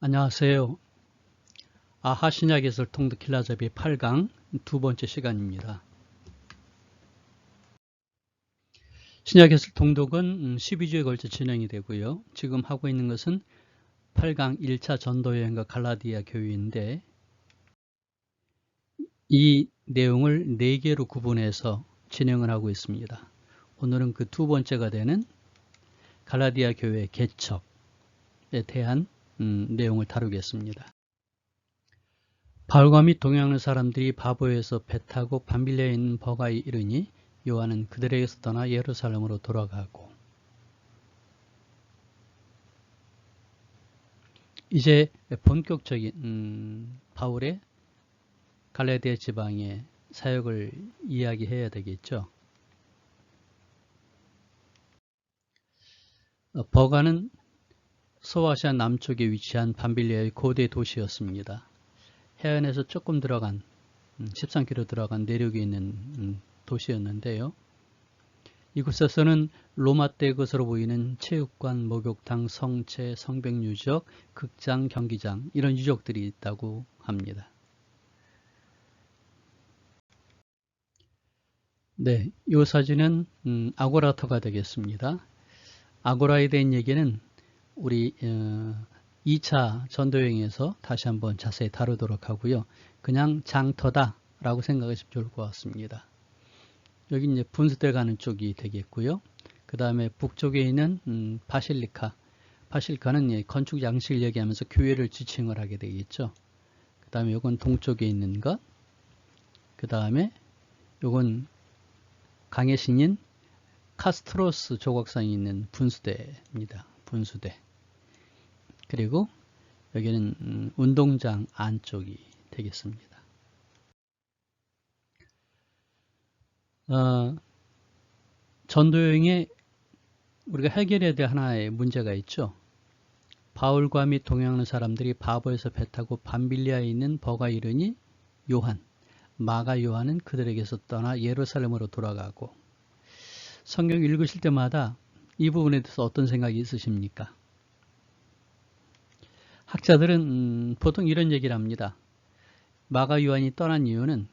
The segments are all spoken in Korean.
안녕하세요. 아하 신약예술 통독 길라잡이 8강 두 번째 시간입니다. 신약예술 통독은 12주에 걸쳐 진행이 되고요. 지금 하고 있는 것은 8강 1차 전도여행과 갈라디아 교회인데 이 내용을 4개로 구분해서 진행을 하고 있습니다. 오늘은 그 두 번째가 되는 갈라디아 교회 개척에 대한 내용을 다루겠습니다. 바울과 및 동행하는 사람들이 바보에서 배 타고 밤빌리아에 있는 버가에 이르니 요한은 그들에게서 떠나 예루살렘으로 돌아가고, 이제 본격적인 바울의 갈라디아 지방의 사역을 이야기해야 되겠죠. 버가는 소아시아 남쪽에 위치한 밤빌리아의 고대 도시였습니다. 해안에서 조금 들어간 13km 들어간 내륙에 있는 도시였는데요. 이곳에서는 로마 때 것으로 보이는 체육관, 목욕탕, 성체, 성벽 유적, 극장, 경기장 이런 유적들이 있다고 합니다. 네, 이 사진은 아고라터가 되겠습니다. 아고라에 대한 얘기는 우리 2차 전도여행에서 다시 한번 자세히 다루도록 하고요. 그냥 장터다 라고 생각하시면 좋을 것 같습니다. 여기 이제 분수대 가는 쪽이 되겠고요. 그 다음에 북쪽에 있는 바실리카. 바실리카는 건축 양식을 얘기하면서 교회를 지칭을 하게 되겠죠. 그 다음에 이건 동쪽에 있는 것. 그 다음에 이건 강의 신인 카스트로스 조각상이 있는 분수대입니다. 분수대. 그리고 여기는 운동장 안쪽이 되겠습니다. 전도여행에 우리가 해결해야 될 하나의 문제가 있죠. 바울과 및 동행하는 사람들이 바보에서 배 타고 밤빌리아에 있는 버가 이르니 요한, 마가 요한은 그들에게서 떠나 예루살렘으로 돌아가고. 성경 읽으실 때마다 이 부분에 대해서 어떤 생각이 있으십니까? 학자들은 보통 이런 얘기를 합니다. 마가 요한이 떠난 이유는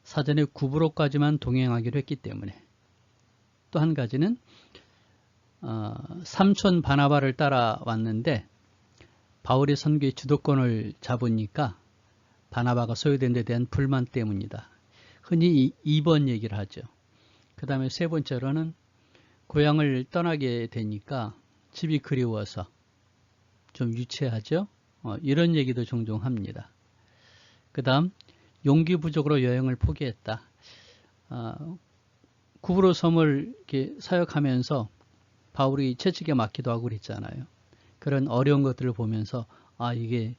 사전에 구브로까지만 동행하기로 했기 때문에, 또 한 가지는 삼촌 바나바를 따라왔는데 바울의 선교의 주도권을 잡으니까 바나바가 소유된 데 대한 불만 때문이다. 흔히 2번 얘기를 하죠. 그 다음에 세 번째로는 고향을 떠나게 되니까 집이 그리워서 좀 유치하죠. 이런 얘기도 종종 합니다. 그 다음 용기 부족으로 여행을 포기했다. 구브로 섬을 이렇게 사역하면서 바울이 채찍에 맞기도 하고 그랬잖아요. 그런 어려운 것들을 보면서 이게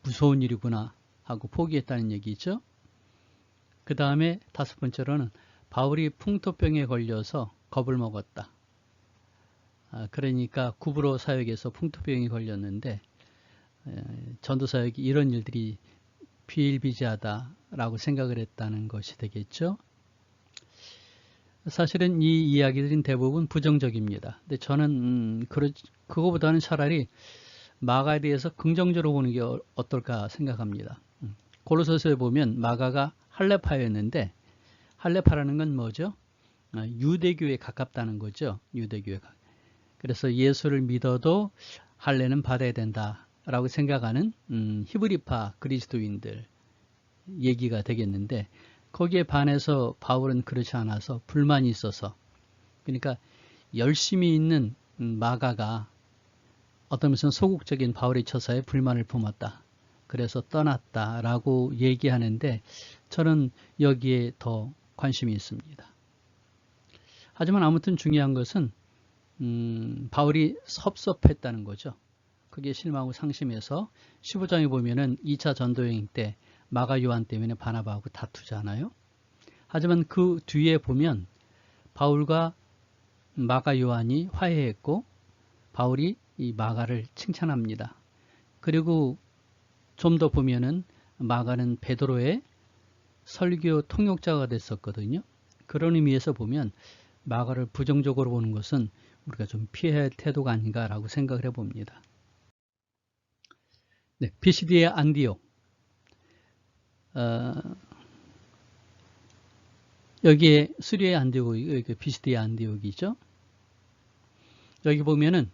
무서운 일이구나 하고 포기했다는 얘기죠. 그 다음에 다섯 번째로는 바울이 풍토병에 걸려서 겁을 먹었다. 그러니까 구브로 사역에서 풍토병이 걸렸는데 전도 사역이 이런 일들이 비일비재하다라고 생각을 했다는 것이 되겠죠. 사실은 이 이야기들은 대부분 부정적입니다. 근데 저는 그거보다는 차라리 마가에 대해서 긍정적으로 보는 게 어떨까 생각합니다. 골로새서에 보면 마가가 할레파였는데, 할레파라는 건 뭐죠? 유대교에 가깝다는 거죠. 유대교에. 그래서 예수를 믿어도 할례는 받아야 된다라고 생각하는 히브리파 그리스도인들 얘기가 되겠는데, 거기에 반해서 바울은 그렇지 않아서 불만이 있어서, 그러니까 열심히 있는 마가가 어떤 면에서는 소극적인 바울의 처사에 불만을 품었다. 그래서 떠났다라고 얘기하는데 저는 여기에 더 관심이 있습니다. 하지만 아무튼 중요한 것은 바울이 섭섭했다는 거죠. 그게 실망하고 상심해서 15장에 보면은 2차 전도여행 때 마가 요한 때문에 바나바하고 다투잖아요. 하지만 그 뒤에 보면 바울과 마가 요한이 화해했고 바울이 이 마가를 칭찬합니다. 그리고 좀 더 보면은 마가는 베드로의 설교 통역자가 됐었거든요. 그런 의미에서 보면 마가를 부정적으로 보는 것은 우리가 좀 피해야 할 태도가 아닌가라고 생각을 해봅니다. 네, 피시디의 안디옥. 여기에 수리의 안디옥이 피시디의 안디옥이죠. 여기 보면은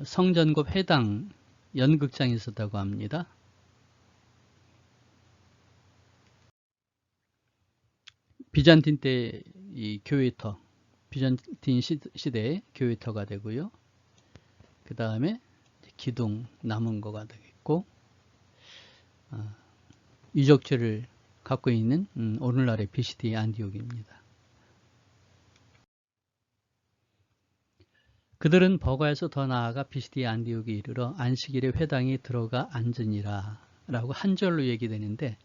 성전곱 회당 연극장이 있었다고 합니다. 비잔틴 때 이 교회터, 비잔틴 시대의 교회터가 되고요. 그 다음에 기둥 남은 거가 되겠고, 유적지를 갖고 있는 오늘날의 피시디 안디옥입니다. 그들은 버가에서 더 나아가 피시디 안디옥에 이르러 안식일에 회당에 들어가 앉으니라 라고 한 절로 얘기되는데,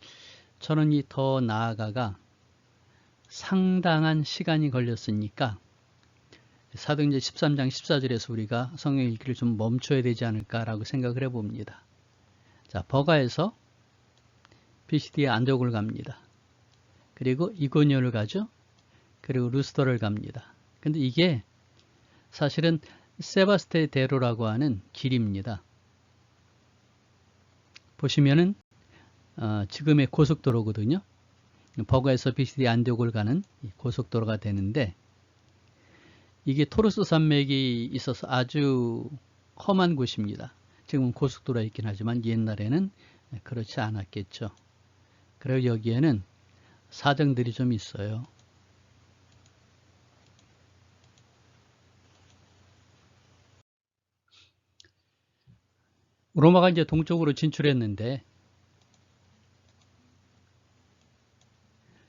저는 이 더 나아가가 상당한 시간이 걸렸으니까 사도행전 13장 14절에서 우리가 성경 읽기를 좀 멈춰야 되지 않을까라고 생각을 해봅니다. 자, 버가에서 피시디의 안디옥을 갑니다. 그리고 이고니온을 가죠. 그리고 루스더를 갑니다. 근데 이게 사실은 세바스테데로라고 하는 길입니다. 보시면은 지금의 고속도로거든요. 버가에서 피시디 안디옥을 가는 고속도로가 되는데, 이게 토르스 산맥이 있어서 아주 험한 곳입니다. 지금은 고속도로가 있긴 하지만 옛날에는 그렇지 않았겠죠. 그리고 여기에는 사정들이 좀 있어요. 로마가 이제 동쪽으로 진출했는데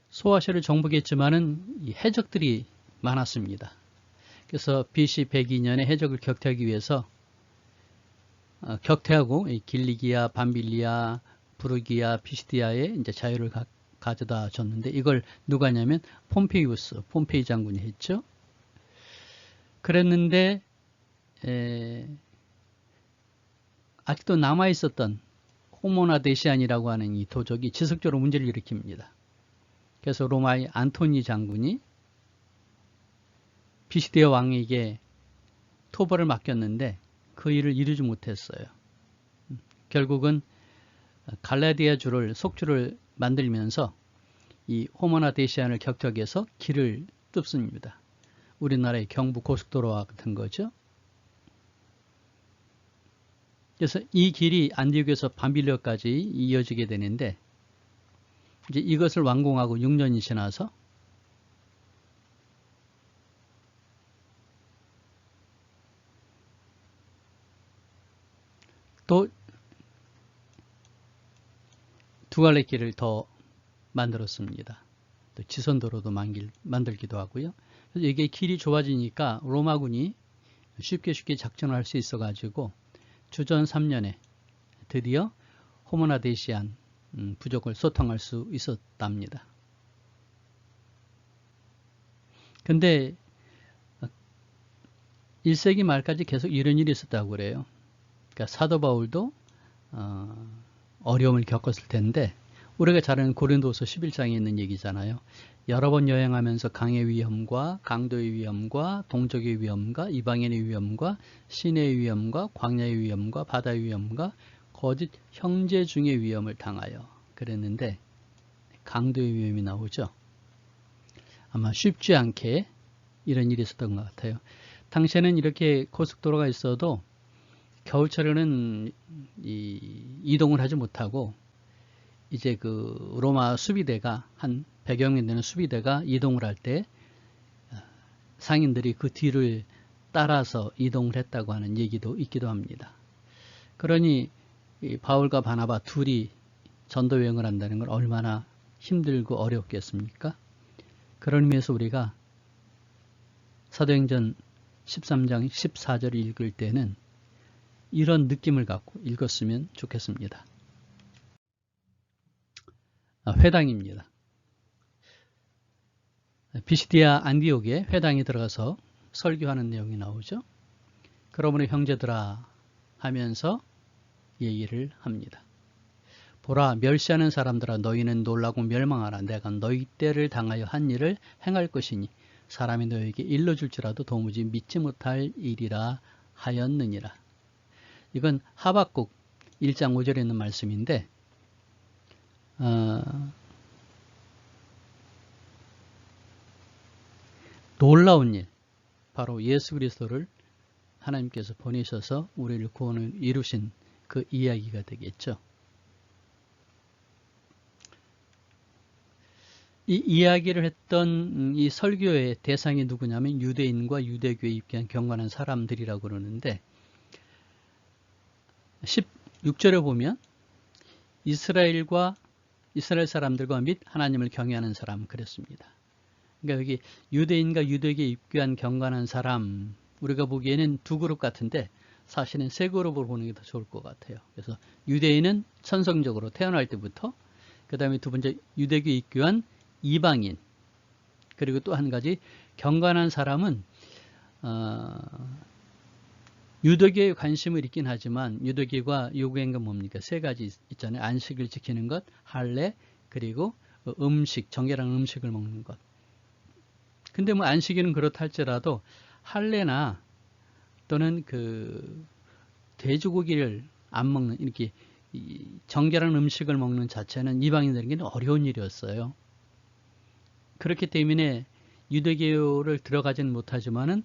소아시아를 정복했지만은 이 해적들이 많았습니다. 그래서 BC 102년에 해적을 격퇴하기 위해서 격퇴하고 길리기아, 밤빌리아, 부르기아, 피시디아에 이제 자유를 가져다 줬는데, 이걸 누가 하냐면 폼페이 장군이 했죠. 그랬는데 아직도 남아 있었던 호모나 데시안이라고 하는 이 도적이 지속적으로 문제를 일으킵니다. 그래서 로마의 안토니 장군이 피시디아 왕에게 토벌을 맡겼는데 그 일을 이루지 못했어요. 결국은 갈라디아 주를 속주를 만들면서 이 호모나 데시안을 격퇴해서 길을 뚫습니다. 우리나라의 경부 고속도로와 같은 거죠. 그래서 이 길이 안디옥에서 밤빌리아까지 이어지게 되는데, 이제 이것을 완공하고 6년이 지나서 또 두 갈래 길을 더 만들었습니다. 또 지선도로도 만들기도 하고요. 그래서 이게 길이 좋아지니까 로마군이 쉽게 작전을 할 수 있어 가지고 주전 3년에 드디어 호모나 데시안 부족을 소탕할 수 있었답니다. 근데 1세기 말까지 계속 이런 일이 있었다고 그래요. 그러니까 사도 바울도 어려움을 겪었을 텐데, 우리가 잘 아는 고린도서 11장에 있는 얘기잖아요. 여러 번 여행하면서 강의 위험과 강도의 위험과 동족의 위험과 이방인의 위험과 시내의 위험과 광야의 위험과 바다의 위험과 거짓 형제 중의 위험을 당하여 그랬는데, 강도의 위험이 나오죠. 아마 쉽지 않게 이런 일이 있었던 것 같아요. 당시에는 이렇게 고속도로가 있어도 겨울철에는 이동을 하지 못하고, 이제 그 로마 수비대가 한 100여 명 되는 수비대가 이동을 할 때 상인들이 그 뒤를 따라서 이동을 했다고 하는 얘기도 있기도 합니다. 그러니 바울과 바나바 둘이 전도 여행을 한다는 건 얼마나 힘들고 어렵겠습니까? 그런 의미에서 우리가 사도행전 13장 14절을 읽을 때는 이런 느낌을 갖고 읽었으면 좋겠습니다. 회당입니다. 피시디아 안디옥에 회당에 들어가서 설교하는 내용이 나오죠. 그러므로 형제들아 하면서 얘기를 합니다. 보라, 멸시하는 사람들아, 너희는 놀라고 멸망하라. 내가 너희 때를 당하여 한 일을 행할 것이니 사람이 너희에게 일러줄지라도 도무지 믿지 못할 일이라 하였느니라. 이건 하박국 1장 5절에 있는 말씀인데 놀라운 일, 바로 예수 그리스도를 하나님께서 보내셔서 우리를 구원을 이루신 그 이야기가 되겠죠. 이 이야기를 했던 이 설교의 대상이 누구냐면 유대인과 유대교에 입교한 경건한 사람들이라고 그러는데 16절에 보면 이스라엘 사람들과 및 하나님을 경외하는 사람 그랬습니다. 그러니까 여기 유대인과 유대교에 입교한 경건한 사람, 우리가 보기에는 두 그룹 같은데 사실은 세 그룹으로 보는 게 더 좋을 것 같아요. 그래서 유대인은 천성적으로 태어날 때부터, 그 다음에 두 번째 유대교에 입교한 이방인, 그리고 또 한 가지 경건한 사람은 유대교에 관심을 있긴 하지만 유대교가 요구한 건 뭡니까? 세 가지 있잖아요. 안식을 지키는 것, 할례, 그리고 음식, 정결한 음식을 먹는 것. 근데 뭐 안식일은 그렇다 할지라도 할례나 또는 그 돼지고기를 안 먹는, 이렇게 정결한 음식을 먹는 자체는 이방인들에게는 어려운 일이었어요. 그렇기 때문에 유대교를 들어가지는 못하지만은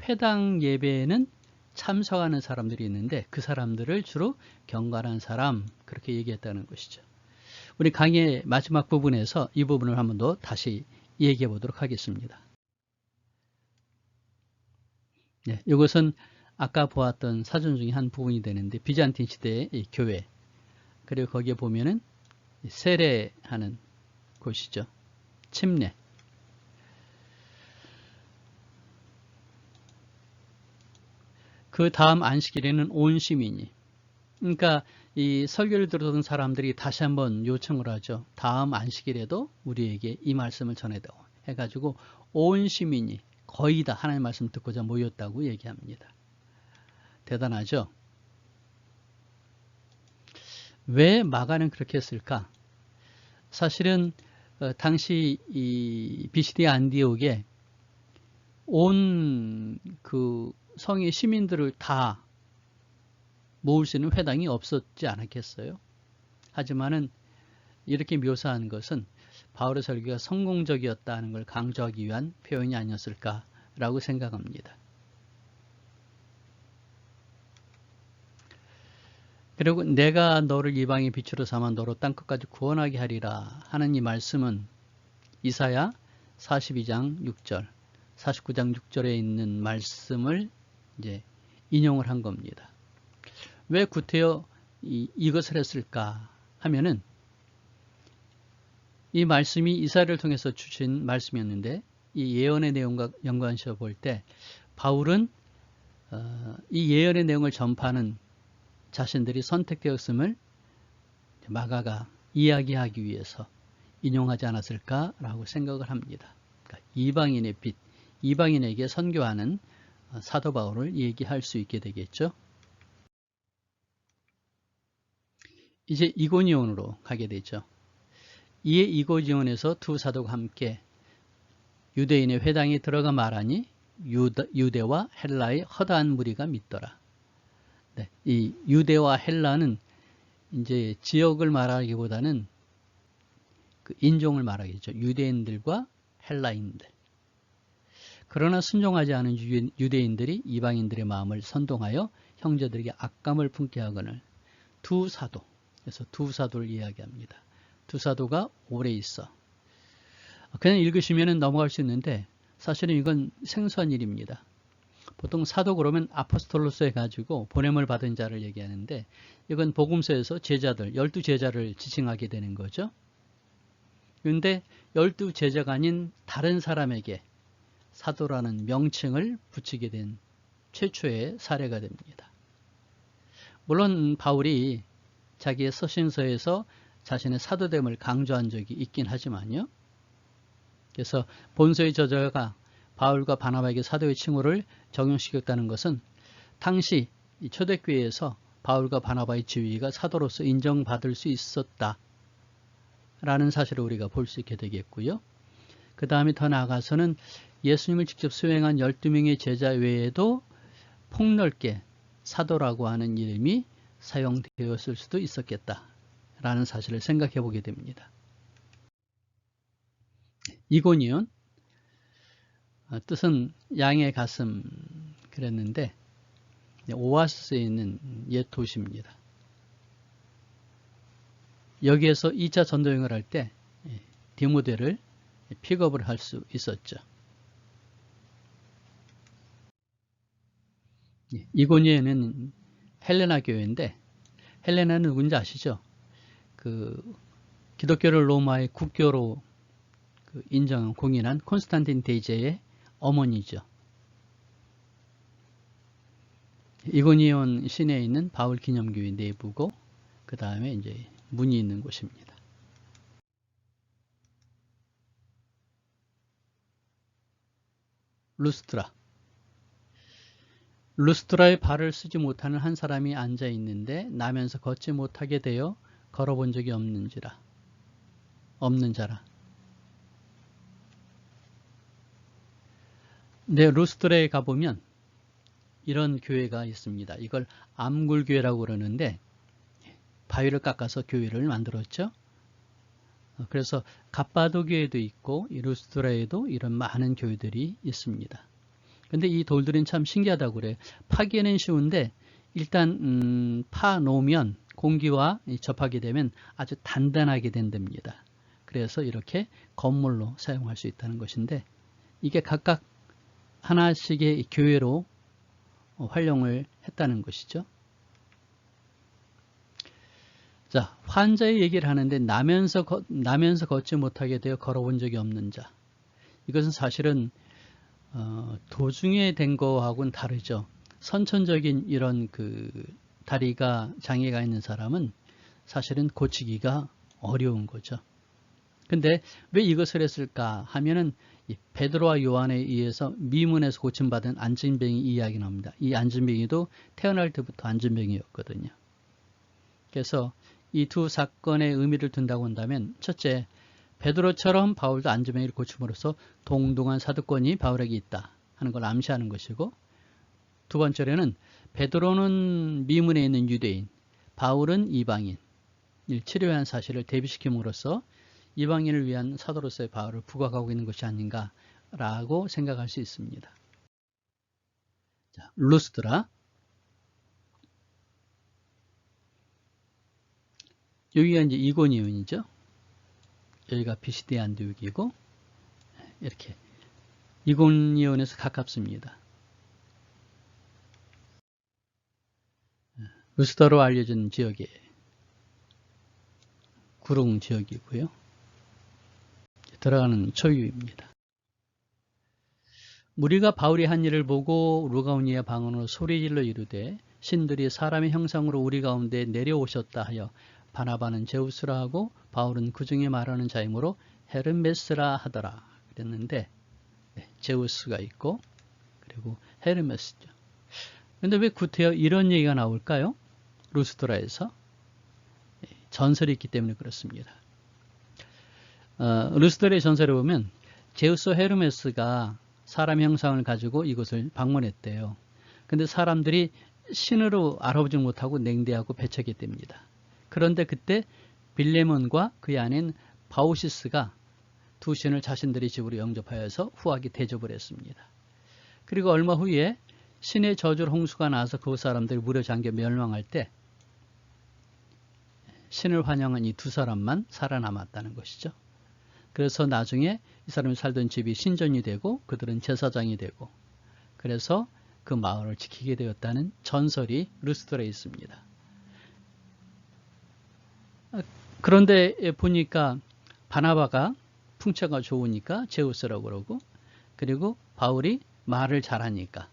회당 예배에는 참석하는 사람들이 있는데 그 사람들을 주로 경건한 사람, 그렇게 얘기했다는 것이죠. 우리 강의의 마지막 부분에서 이 부분을 한 번 더 다시 얘기해 보도록 하겠습니다. 네, 이것은 아까 보았던 사전 중에 한 부분이 되는데 비잔틴 시대의 교회, 그리고 거기에 보면은 세례하는 곳이죠. 침례. 그 다음 안식일에는 온 시민이, 그러니까 이 설교를 들었던 사람들이 다시 한번 요청을 하죠. 다음 안식일에도 우리에게 이 말씀을 전해다오 해가지고 온 시민이 거의 다 하나님의 말씀 듣고자 모였다고 얘기합니다. 대단하죠? 왜 마가는 그렇게 했을까? 사실은 당시 이 비시디 안디옥에 온 그 성의 시민들을 다 모을 수 있는 회당이 없었지 않았겠어요? 하지만은 이렇게 묘사한 것은 바울의 설교가 성공적이었다는 걸 강조하기 위한 표현이 아니었을까라고 생각합니다. 그리고 내가 너를 이방의 빛으로 삼아 너로 땅끝까지 구원하게 하리라 하는 이 말씀은 이사야 42장 6절, 49장 6절에 있는 말씀을 이제 인용을 한 겁니다. 왜 구태여 이것을 했을까 하면은 이 말씀이 이사야를 통해서 주신 말씀이었는데 이 예언의 내용과 연관시켜 볼 때 바울은 이 예언의 내용을 전파하는 자신들이 선택되었음을 마가가 이야기하기 위해서 인용하지 않았을까라고 생각을 합니다. 그러니까 이방인의 빛, 이방인에게 선교하는 사도 바울을 얘기할 수 있게 되겠죠. 이제 이고니온으로 가게 되죠. 이에 이고니온에서 두 사도가 함께 유대인의 회당에 들어가 말하니 유대와 헬라의 허다한 무리가 믿더라. 네, 이 유대와 헬라는 이제 지역을 말하기보다는 그 인종을 말하겠죠. 유대인들과 헬라인들. 그러나 순종하지 않은 유대인들이 이방인들의 마음을 선동하여 형제들에게 악감을 품게 하거늘 두 사도, 그래서 두 사도를 이야기합니다. 두 사도가 오래 있어. 그냥 읽으시면 넘어갈 수 있는데 사실은 이건 생소한 일입니다. 보통 사도 그러면 아포스톨로스 해가지고 보냄을 받은 자를 얘기하는데 이건 복음서에서 제자들, 12제자를 지칭하게 되는 거죠. 그런데 12제자가 아닌 다른 사람에게 사도라는 명칭을 붙이게 된 최초의 사례가 됩니다. 물론 바울이 자기의 서신서에서 자신의 사도됨을 강조한 적이 있긴 하지만요. 그래서 본서의 저자가 바울과 바나바에게 사도의 칭호를 적용시켰다는 것은 당시 초대교회에서 바울과 바나바의 지위가 사도로서 인정받을 수 있었다라는 사실을 우리가 볼 수 있게 되겠고요. 그 다음에 더 나아가서는 예수님을 직접 수행한 12명의 제자 외에도 폭넓게 사도라고 하는 이름이 사용되었을 수도 있었겠다라는 사실을 생각해 보게 됩니다. 이고니온, 뜻은 양의 가슴 그랬는데 오아시스에 있는 옛 도시입니다. 여기에서 2차 전도여행을 할 때 디모데를 픽업을 할 수 있었죠. 이고니온은 헬레나 교회인데, 헬레나는 누군지 아시죠? 기독교를 로마의 국교로 인정한 공인한 콘스탄틴 대제의 어머니죠. 이고니온 시내에 있는 바울 기념교회 내부고, 그 다음에 이제 문이 있는 곳입니다. 루스트라. 루스트라에 발을 쓰지 못하는 한 사람이 앉아 있는데 나면서 걷지 못하게 되어 걸어본 적이 없는 자라. 네, 루스트라에 가보면 이런 교회가 있습니다. 이걸 암굴교회라고 그러는데 바위를 깎아서 교회를 만들었죠. 그래서 갑바도교회도 있고 루스트라에도 이런 많은 교회들이 있습니다. 근데 이 돌들은 참 신기하다고 그래요. 파기는 쉬운데 일단 파 놓으면 공기와 접하게 되면 아주 단단하게 된답니다. 그래서 이렇게 건물로 사용할 수 있다는 것인데 이게 각각 하나씩의 교회로 활용을 했다는 것이죠. 자, 환자의 얘기를 하는데 나면서 걷지 못하게 되어 걸어본 적이 없는 자. 이것은 사실은 도중에 된 거하고는 다르죠. 선천적인 이런 다리가 장애가 있는 사람은 사실은 고치기가 어려운 거죠. 근데 왜 이것을 했을까 하면은 베드로와 요한에 의해서 미문에서 고침받은 안진뱅이 이야기 나옵니다. 이 안진뱅이도 태어날 때부터 안진뱅이였거든요. 그래서 이 두 사건의 의미를 둔다고 한다면 첫째, 베드로처럼 바울도 안진뱅이를 고침으로써 동등한 사도권이 바울에게 있다 하는 걸 암시하는 것이고, 두 번째로는 베드로는 미문에 있는 유대인, 바울은 이방인, 치료한 사실을 대비시킴으로써 이방인을 위한 사도로서의 바울을 부각하고 있는 것이 아닌가라고 생각할 수 있습니다. 자, 루스트라. 여기가 이제 이고니온이죠. 여기가 비시디 안디옥이고 이렇게 이고니온에서 가깝습니다. 루스터로 알려진 지역이 구릉 지역이고요. 들어가는 초유입니다. 무리가 바울이 한 일을 보고 루가오니아 방언으로 소리질러 이르되 신들이 사람의 형상으로 우리 가운데 내려오셨다 하여 바나바는 제우스라 하고 바울은 그 중에 말하는 자이므로 헤르메스라 하더라 그랬는데, 제우스가 있고 그리고 헤르메스죠. 그런데 왜 구태여 이런 얘기가 나올까요? 루스드라에서 전설이 있기 때문에 그렇습니다. 루스드라의 전설에 보면 제우스 헤르메스가 사람 형상을 가지고 이곳을 방문했대요. 근데 사람들이 신으로 알아보지 못하고 냉대하고 배척했답니다. 그런데 그때 빌레몬과 그의 아내인 바우시스가 두 신을 자신들의 집으로 영접하여서 후하게 대접을 했습니다. 그리고 얼마 후에 신의 저주로 홍수가 나서 그 사람들이 무려 잠겨 멸망할 때 신을 환영한 이 두 사람만 살아남았다는 것이죠. 그래서 나중에 이 사람이 살던 집이 신전이 되고 그들은 제사장이 되고 그래서 그 마을을 지키게 되었다는 전설이 루스드라에 있습니다. 그런데 보니까 바나바가 풍채가 좋으니까 제우스라고 그러고, 그리고 바울이 말을 잘하니까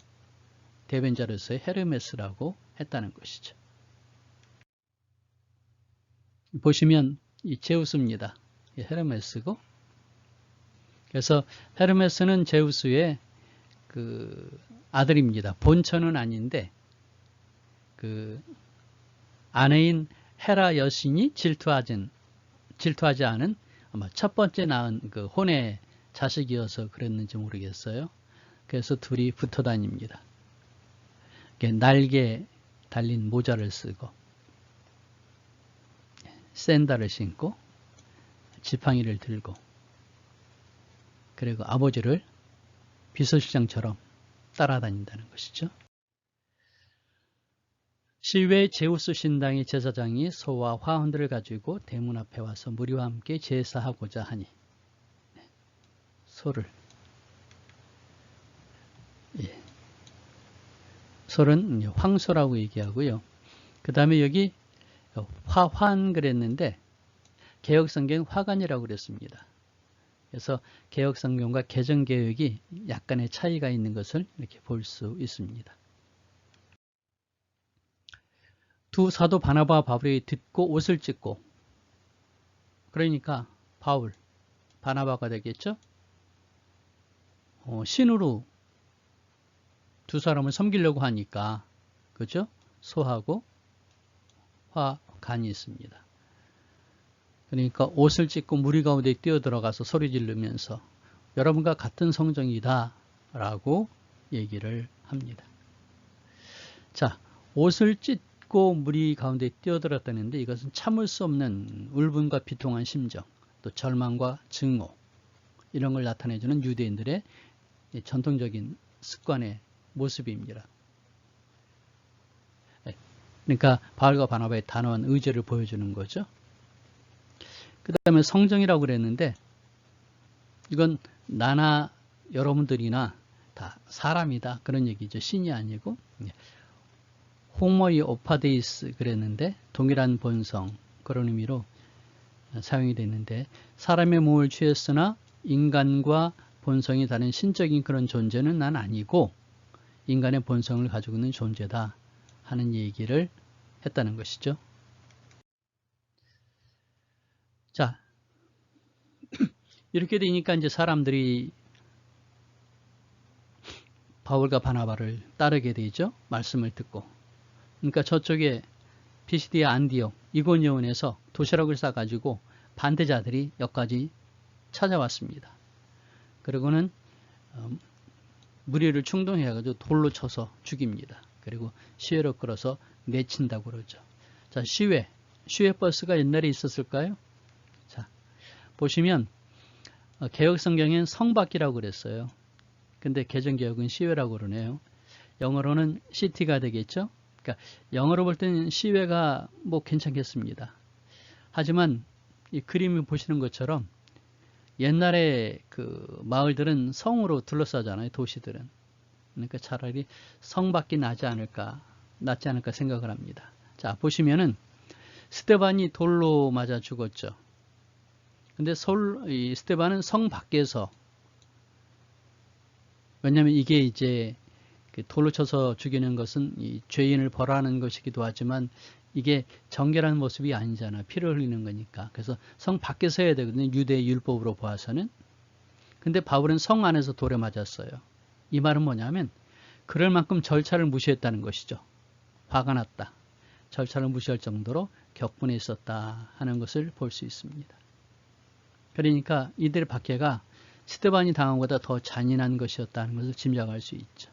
대변자로서의 헤르메스라고 했다는 것이죠. 보시면 이 제우스입니다. 이 헤르메스고, 그래서 헤르메스는 제우스의 아들입니다. 본처는 아닌데 아내인 헤라 여신이 질투하지 않은 아마 첫 번째 낳은 혼의 자식이어서 그랬는지 모르겠어요. 그래서 둘이 붙어 다닙니다. 날개 달린 모자를 쓰고 샌들을 신고 지팡이를 들고 그리고 아버지를 비서실장처럼 따라다닌다는 것이죠. 시외 제우스 신당의 제사장이 소와 화환들을 가지고 대문 앞에 와서 무리와 함께 제사하고자 하니 소를 소는 황소라고 얘기하고요. 그 다음에 여기 화환 그랬는데 개혁성경 화관이라고 그랬습니다. 그래서 개혁성경과 개정개혁이 약간의 차이가 있는 것을 이렇게 볼 수 있습니다. 두 사도 바나바와 바울이 듣고 옷을 찢고, 그러니까 바울, 바나바가 되겠죠? 신으로 두 사람을 섬기려고 하니까, 그죠? 소하고 화관이 있습니다. 그러니까 옷을 찢고 무리 가운데 뛰어들어가서 소리 지르면서 여러분과 같은 성정이다 라고 얘기를 합니다. 자, 옷을 찢고 무리 가운데 뛰어들었다는데 이것은 참을 수 없는 울분과 비통한 심정, 또 절망과 증오 이런 걸 나타내주는 유대인들의 전통적인 습관의 모습입니다. 그러니까 바울과 바나바의 단호한 의지를 보여주는 거죠. 그 다음에 성정이라고 그랬는데 이건 나나 여러분들이나 다 사람이다 그런 얘기죠. 신이 아니고 호모이 오파데이스 그랬는데 동일한 본성 그런 의미로 사용이 됐는데 사람의 몸을 취했으나 인간과 본성이 다른 신적인 그런 존재는 난 아니고 인간의 본성을 가지고 있는 존재다 하는 얘기를 했다는 것이죠. 자, 이렇게 되니까 이제 사람들이 바울과 바나바를 따르게 되죠. 말씀을 듣고. 그러니까 저쪽에 피시디아 안디옥, 이고니온에서 도시락을 싸가지고 반대자들이 여기까지 찾아왔습니다. 그리고는 무리를 충동해가지고 돌로 쳐서 죽입니다. 그리고 시외로 끌어서 내친다고 그러죠. 자, 시외 버스가 옛날에 있었을까요? 자, 보시면 개혁성경엔 성밖이라고 그랬어요. 근데 개정개혁은 시외라고 그러네요. 영어로는 시티가 되겠죠. 그러니까 영어로 볼 때는 시외가 뭐 괜찮겠습니다. 하지만 이 그림을 보시는 것처럼 옛날에 그 마을들은 성으로 둘러싸잖아요. 도시들은. 그러니까 차라리 성밖이 낫지 않을까 생각을 합니다. 자, 보시면은 스데반이 돌로 맞아 죽었죠. 근데 이 스데반은 성 밖에서, 왜냐하면 이게 이제 돌로 쳐서 죽이는 것은 이 죄인을 벌하는 것이기도 하지만 이게 정결한 모습이 아니잖아. 피를 흘리는 거니까. 그래서 성 밖에서 해야 되거든요. 유대 율법으로 보아서는. 근데 바울은 성 안에서 돌에 맞았어요. 이 말은 뭐냐면 그럴 만큼 절차를 무시했다는 것이죠. 화가 났다. 절차를 무시할 정도로 격분해 있었다 하는 것을 볼 수 있습니다. 그러니까 이들의 박해가 스데반이 당한 것보다 더 잔인한 것이었다는 것을 짐작할 수 있죠.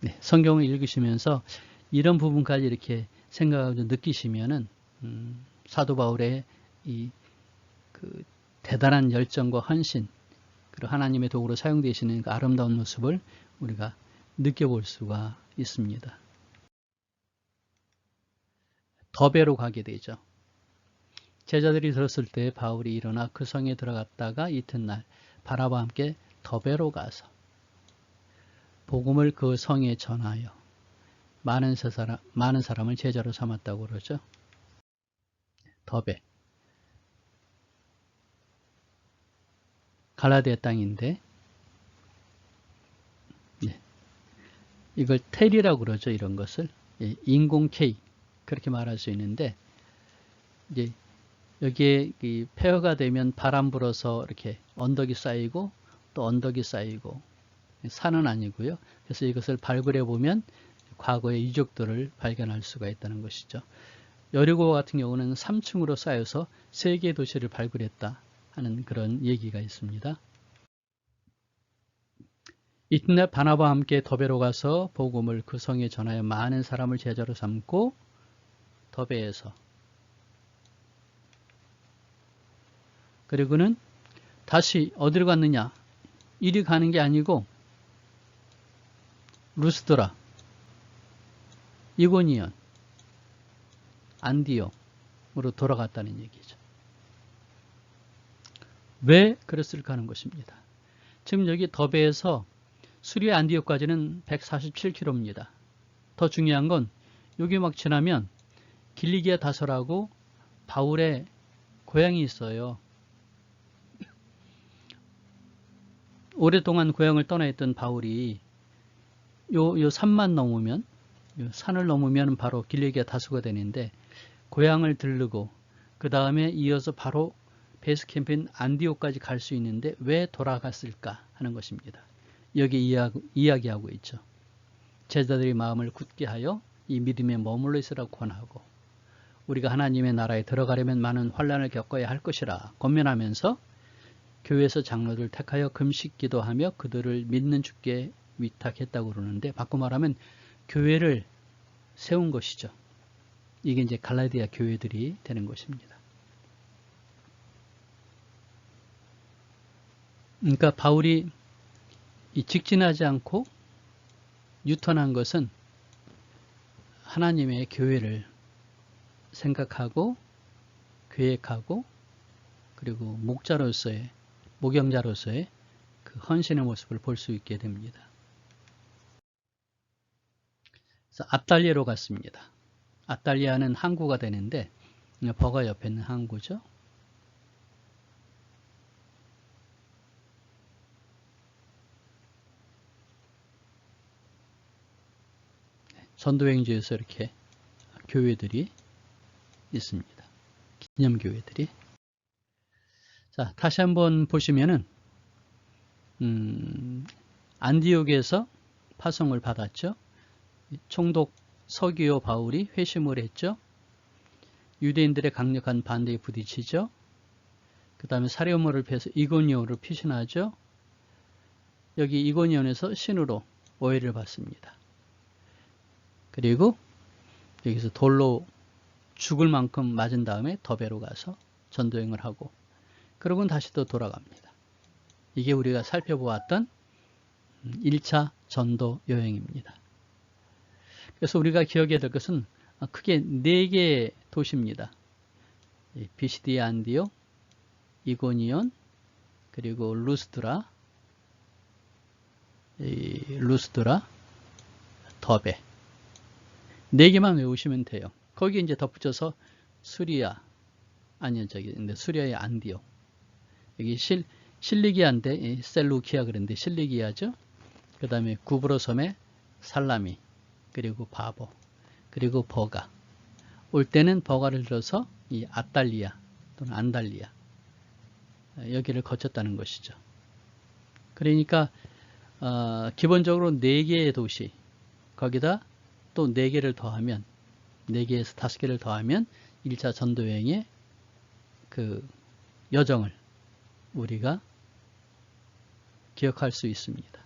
네, 성경을 읽으시면서 이런 부분까지 이렇게 생각하고 느끼시면은 사도 바울의 이 그 대단한 열정과 헌신, 그리고 하나님의 도구로 사용되시는 그 아름다운 모습을 우리가 느껴볼 수가 있습니다. 더베로 가게 되죠. 제자들이 들었을 때 바울이 일어나 그 성에 들어갔다가 이튿날 바나바와 함께 더베로 가서 복음을 그 성에 전하여 많은 사람을 제자로 삼았다고 그러죠. 더베. 갈라디아 땅인데, 네. 이걸 텔이라고 그러죠. 이런 것을. 인공 K. 그렇게 말할 수 있는데, 이제 여기에 폐허가 되면 바람 불어서 이렇게 언덕이 쌓이고 또 언덕이 쌓이고 산은 아니고요. 그래서 이것을 발굴해 보면 과거의 유적들을 발견할 수가 있다는 것이죠. 여리고 같은 경우는 3층으로 쌓여서 3개의 도시를 발굴했다 하는 그런 얘기가 있습니다. 이튿날 바나바와 함께 더베로 가서 복음을 그 성에 전하여 많은 사람을 제자로 삼고 더베에서 그리고는 다시 어디로 갔느냐? 이리 가는 게 아니고 루스드라, 이고니온, 안디옥으로 돌아갔다는 얘기죠. 왜 그랬을까 하는 것입니다. 지금 여기 더베에서 수리아 안디옥까지는 147km입니다. 더 중요한 건 여기 막 지나면 길리기아 다소라고 바울의 고향이 있어요. 오랫동안 고향을 떠나 있던 바울이 요 산만 넘으면, 요 산을 넘으면 바로 길리기아 다소가 되는데, 고향을 들르고 그 다음에 이어서 바로 베이스 캠프인 안디옥까지 갈 수 있는데 왜 돌아갔을까 하는 것입니다. 여기 이야기하고 있죠. 제자들의 마음을 굳게 하여 이 믿음에 머물러 있으라고 권하고, 우리가 하나님의 나라에 들어가려면 많은 환난을 겪어야 할 것이라 권면하면서 교회에서 장로들 택하여 금식 기도하며 그들을 믿는 주께 위탁했다고 그러는데, 바꿔 말하면 교회를 세운 것이죠. 이게 이제 갈라디아 교회들이 되는 것입니다. 그러니까 바울이 직진하지 않고 유턴한 것은 하나님의 교회를 생각하고 계획하고, 그리고 목자로서의, 목영자로서의 그 헌신의 모습을 볼 수 있게 됩니다. 그래서 아탈리아로 갔습니다. 아탈리아는 항구가 되는데 버가 옆에 있는 항구죠. 전도행지에서 이렇게 교회들이 있습니다. 기념교회들이. 자, 다시 한번 보시면은 안디옥에서 파송을 받았죠. 총독 서기오 바울이 회심을 했죠. 유대인들의 강력한 반대에 부딪히죠. 그 다음에 사려모를 피해서 이고니온으로 피신하죠. 여기 이고니온에서 신으로 오해를 받습니다. 그리고 여기서 돌로 죽을 만큼 맞은 다음에 더베로 가서 전도행을 하고, 그러고는 다시 또 돌아갑니다. 이게 우리가 살펴보았던 1차 전도 여행입니다. 그래서 우리가 기억해야 될 것은 크게 4개의 도시입니다. 비시디아 안디옥, 이고니온, 그리고 루스드라, 더베. 4개만 외우시면 돼요. 거기에 이제 덧붙여서 수리아의 안디옥. 여기 실리기아인데 셀루키아 그런데 실리기아죠. 그 다음에 구브로 섬의 살라미, 그리고 바보, 그리고 버가. 올 때는 버가를 들어서 이 아탈리아 또는 안달리아, 여기를 거쳤다는 것이죠. 그러니까 기본적으로 4개의 도시, 거기다 또 4개를 더하면, 4개에서 5개를 더하면 1차 전도여행의 그 여정을 우리가 기억할 수 있습니다.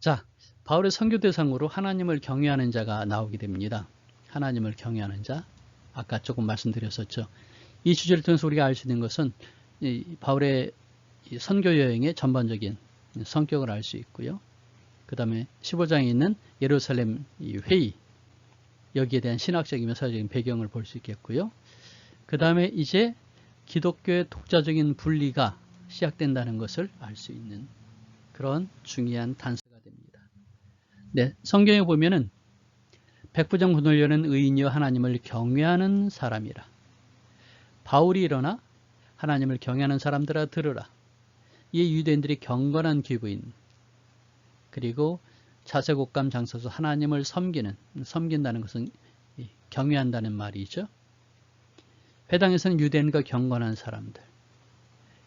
자, 바울의 선교 대상으로 하나님을 경외하는 자가 나오게 됩니다. 하나님을 경외하는 자, 아까 조금 말씀드렸었죠. 이 주제를 통해서 우리가 알 수 있는 것은 바울의 선교 여행의 전반적인 성격을 알 수 있고요. 그 다음에 15장에 있는 예루살렘 회의, 여기에 대한 신학적인 역사적인 배경을 볼 수 있겠고요. 그 다음에 이제 기독교의 독자적인 분리가 시작된다는 것을 알 수 있는 그런 중요한 단서가 됩니다. 네, 성경에 보면은 백부장군을 여는 의인이여 하나님을 경외하는 사람이라. 바울이 일어나 하나님을 경외하는 사람들아 들으라. 이 유대인들이 경건한 기부인, 그리고 자세곡감 장서서 하나님을 섬긴다는 것은 경외한다는 말이죠. 회당에서는 유대인과 경건한 사람들,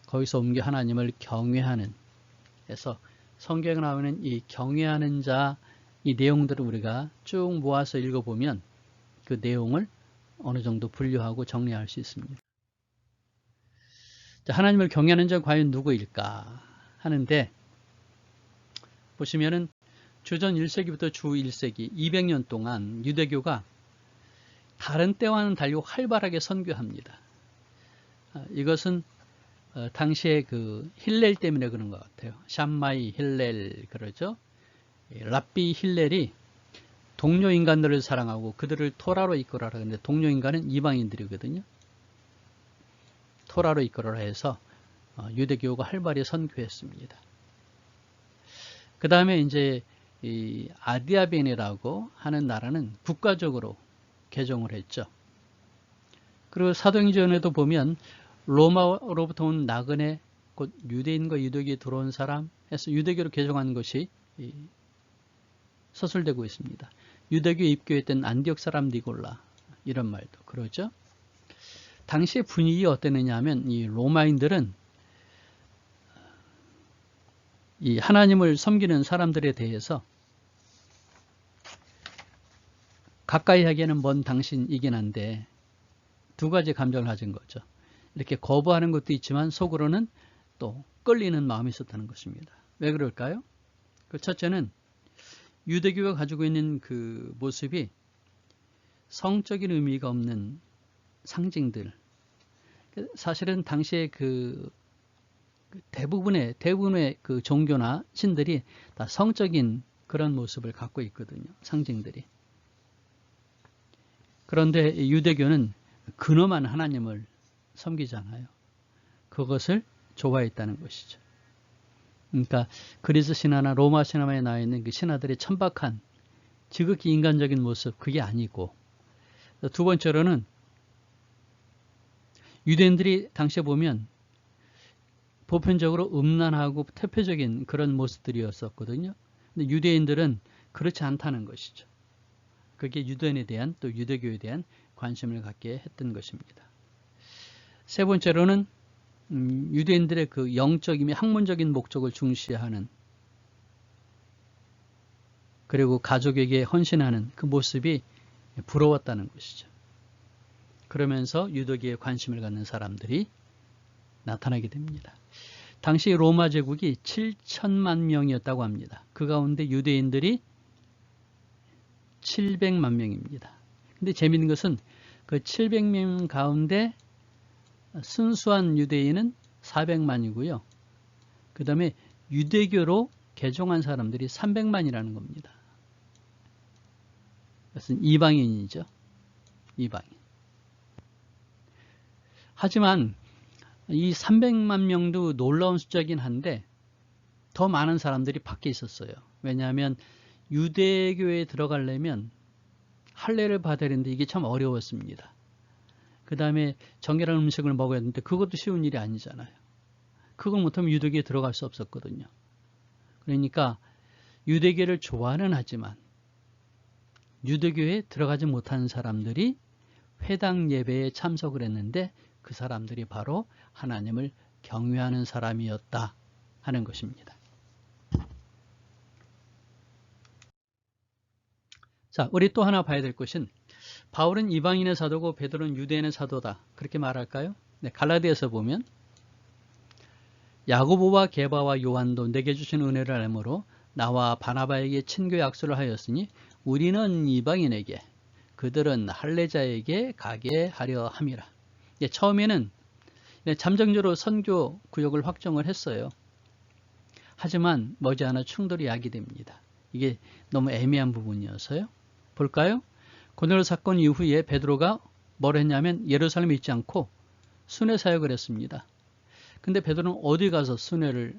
거기서 옮겨 하나님을 경외하는, 해서 성경에 나오는 이 경외하는 자, 이 내용들을 우리가 쭉 모아서 읽어보면 그 내용을 어느 정도 분류하고 정리할 수 있습니다. 자, 하나님을 경외하는 자가 과연 누구일까 하는데, 보시면은 주전 1세기부터 주 1세기 200년 동안 유대교가 다른 때와는 달리 활발하게 선교합니다. 이것은 당시에 그 힐렐 때문에 그런 것 같아요. 샴마이 힐렐 그러죠. 랍비 힐렐이 동료 인간들을 사랑하고 그들을 토라로 이끌어라. 근데 동료 인간은 이방인들이거든요. 토라로 이끌어라 해서 유대교가 활발히 선교했습니다. 그 다음에 이제 이 아디아벤이라고 하는 나라는 국가적으로 개종을 했죠. 그리고 사도행전에도 보면 로마로부터 온 나그네, 곧 유대인과 유대교에 들어온 사람 해서 유대교로 개종한 것이 서술되고 있습니다. 유대교에 입교했던 안디옥 사람 니골라 이런 말도 그러죠. 당시의 분위기가 어땠느냐 하면 이 로마인들은 이 하나님을 섬기는 사람들에 대해서 가까이 하기에는 먼 당신이긴 한데 두 가지 감정을 가진 거죠. 이렇게 거부하는 것도 있지만 속으로는 또 끌리는 마음이 있었다는 것입니다. 왜 그럴까요? 그 첫째는 유대교가 가지고 있는 그 모습이 성적인 의미가 없는 상징들. 사실은 당시에 그 대부분의 그 종교나 신들이 다 성적인 그런 모습을 갖고 있거든요. 상징들이. 그런데 유대교는 근엄한 하나님을 섬기잖아요. 그것을 좋아했다는 것이죠. 그러니까 그리스 신화나 로마 신화에 나와 있는 그 신화들의 천박한 지극히 인간적인 모습 그게 아니고, 두 번째로는 유대인들이 당시에 보면 보편적으로 음란하고 퇴폐적인 그런 모습들이었었거든요. 근데 유대인들은 그렇지 않다는 것이죠. 그게 유대인에 대한 또 유대교에 대한 관심을 갖게 했던 것입니다. 세 번째로는 유대인들의 그 영적이며 학문적인 목적을 중시하는, 그리고 가족에게 헌신하는 그 모습이 부러웠다는 것이죠. 그러면서 유대교에 관심을 갖는 사람들이 나타나게 됩니다. 당시 로마 제국이 7천만 명이었다고 합니다. 그 가운데 유대인들이 700만 명입니다. 근데 재미있는 것은 그 700명 가운데 순수한 유대인은 400만이고요. 그 다음에 유대교로 개종한 사람들이 300만이라는 겁니다. 그것은 이방인이죠. 이방인. 하지만 이 300만 명도 놀라운 숫자긴 한데 더 많은 사람들이 밖에 있었어요. 왜냐하면 유대교에 들어가려면 할례를 받아야 되는데 이게 참 어려웠습니다. 그 다음에 정결한 음식을 먹어야 되는데 그것도 쉬운 일이 아니잖아요. 그걸 못하면 유대교에 들어갈 수 없었거든요. 그러니까 유대교를 좋아는 하지만 유대교에 들어가지 못하는 사람들이 회당 예배에 참석을 했는데 그 사람들이 바로 하나님을 경외하는 사람이었다 하는 것입니다. 자, 우리 또 하나 봐야 될 것은 바울은 이방인의 사도고 베드로는 유대인의 사도다. 그렇게 말할까요? 네, 갈라디아서 보면 야고보와 게바와 요한도 내게 주신 은혜를 알므로 나와 바나바에게 친교 약속을 하였으니 우리는 이방인에게 그들은 할례자에게 가게 하려 함이라. 예, 처음에는 잠정적으로 선교 구역을 확정을 했어요. 하지만 머지않아 충돌이 야기됩니다. 이게 너무 애매한 부분이어서요. 볼까요? 고넬료 사건 이후에 베드로가 뭘 했냐면 예루살렘에 있지 않고 순회 사역을 했습니다. 근데 베드로는 어디 가서 순회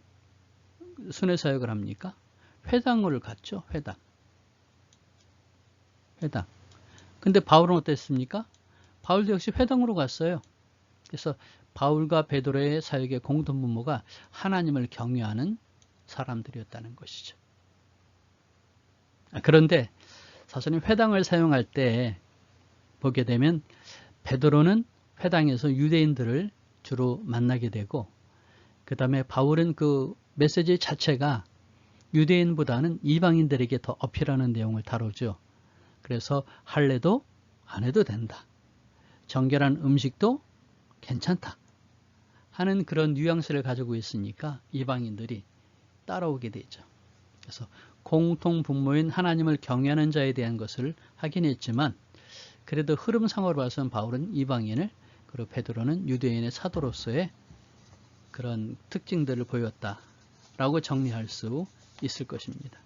사역을 합니까? 회당을 갔죠. 회당. 근데 바울은 어땠습니까? 바울도 역시 회당으로 갔어요. 그래서 바울과 베드로의 사역의 공통분모가 하나님을 경외하는 사람들이었다는 것이죠. 그런데 사실은 회당을 사용할 때 보게 되면 베드로는 회당에서 유대인들을 주로 만나게 되고, 그 다음에 바울은 그 메시지 자체가 유대인보다는 이방인들에게 더 어필하는 내용을 다루죠. 그래서 할례도 안 해도 된다. 정결한 음식도 괜찮다. 하는 그런 뉘앙스를 가지고 있으니까 이방인들이 따라오게 되죠. 그래서 공통분모인 하나님을 경외하는 자에 대한 것을 하긴 했지만 그래도 흐름상으로 봐서는 바울은 이방인을 그리고 베드로는 유대인의 사도로서의 그런 특징들을 보였다라고 정리할 수 있을 것입니다.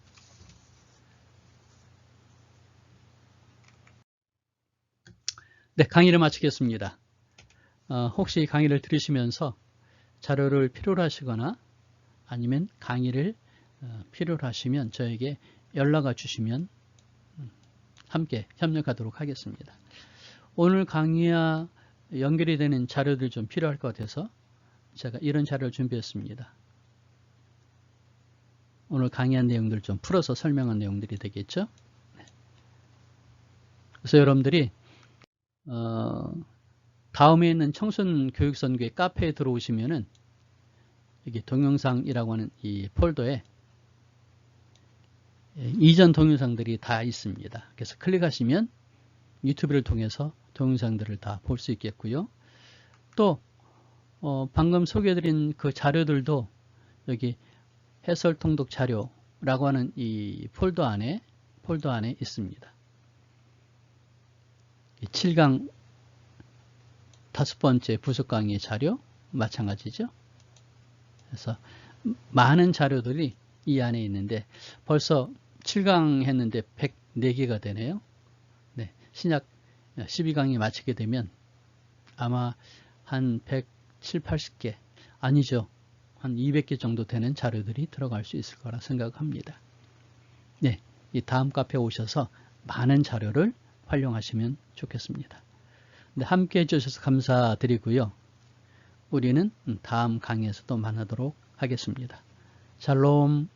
네, 강의를 마치겠습니다. 혹시 강의를 들으시면서 자료를 필요로 하시거나 아니면 강의를 필요로 하시면 저에게 연락을 주시면 함께 협력하도록 하겠습니다. 오늘 강의와 연결이 되는 자료들 좀 필요할 것 같아서 제가 이런 자료를 준비했습니다. 오늘 강의한 내용들 좀 풀어서 설명한 내용들이 되겠죠. 그래서 여러분들이 다음에 있는 청소년 교육선교회 카페에 들어오시면은 여기 동영상이라고 하는 이 폴더에 이전 동영상들이 다 있습니다. 그래서 클릭하시면 유튜브를 통해서 동영상들을 다 볼 수 있겠고요. 또 방금 소개해드린 그 자료들도 여기 해설 통독 자료라고 하는 이 폴더 안에 있습니다. 7강 5번째 부속 강의 자료 마찬가지죠. 그래서 많은 자료들이 이 안에 있는데 벌써 7강 했는데 104개가 되네요. 네, 신약 12강이 마치게 되면 아마 한 170, 80개 아니죠. 한 200개 정도 되는 자료들이 들어갈 수 있을 거라 생각합니다. 네, 이 다음 카페에 오셔서 많은 자료를 활용하시면 좋겠습니다. 네, 함께 해주셔서 감사드리고요. 우리는 다음 강의에서도 만나도록 하겠습니다. 샬롬.